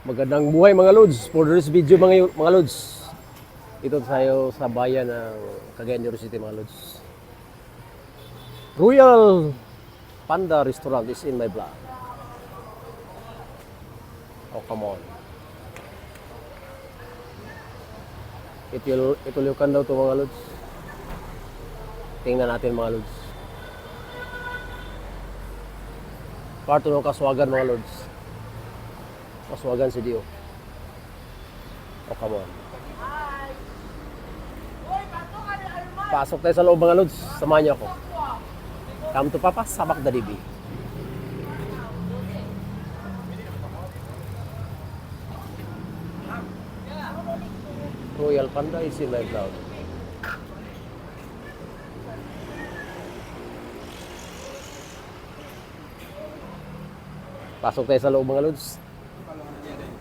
Magandang buhay mga lods. For this video mga lods. Ito tayo sa bayan ng Cagayan de Oro City mga lods. Royal Panda Restaurant is in my vlog. Oh, come on. Itulukan daw to mga lods. Tingnan natin mga lods. Parto ng Kaswagan mga lods. Kaswagan si Dio. Oh, come on. Pasok tayo sa loob mga lods. Samahan niyo ako. Come to Papa, Sabak Dalibi. Royal Panda is in my vlog. Pasok tayo sa loob mga lods.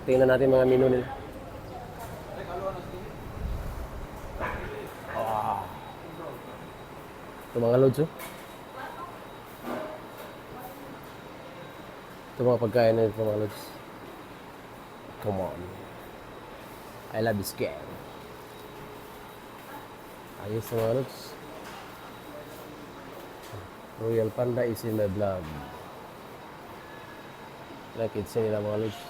Tingnan natin mga menu nila. Ah. Ito mga lods oh. Ito mga pagkain na ito mga lods. Come on. I love this game. Ayos na mga lods. Royal Panda is in my vlog. Like it's nila mga lods.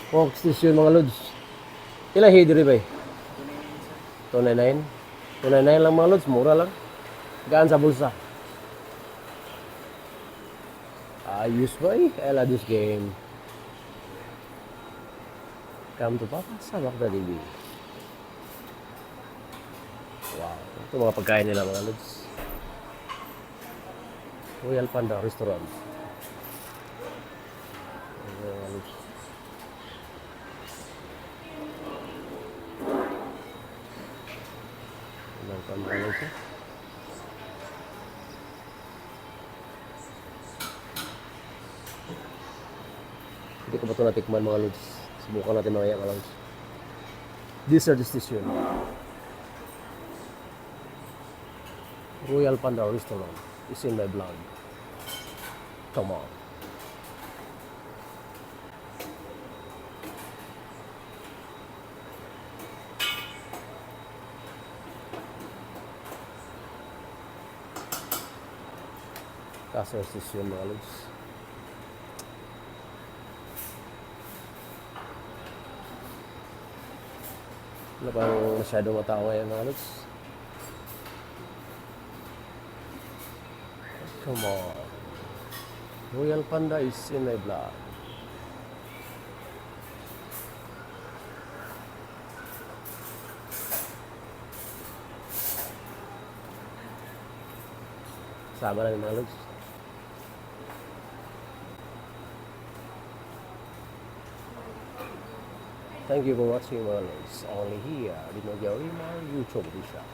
Coke station mga lods. Ilang hidri ba eh? 299? 299 lang mga lods, mura lang. Gaan sa bulsa. Ayos ba eh? I love this game. Come to Papa, Sabak Dalibi. Wow, ito mga pagkain nila mga lods. Royal Panda Restaurant. Mga lods. Ilang panda lods eh. Hindi ko ba ito natikman mga lods. Subukan natin mga mga lods. Dessert station. Royal Panda Restaurant is in my vlog. Come on. Kasar station mga lods. Wala bang masyadong matao ngayon mga lods. Come on. Royal Panda is in my vlog. Sama na yung mga lods. Thank you for watching mga lods. Only here, Dino Jarima YouTube Shop.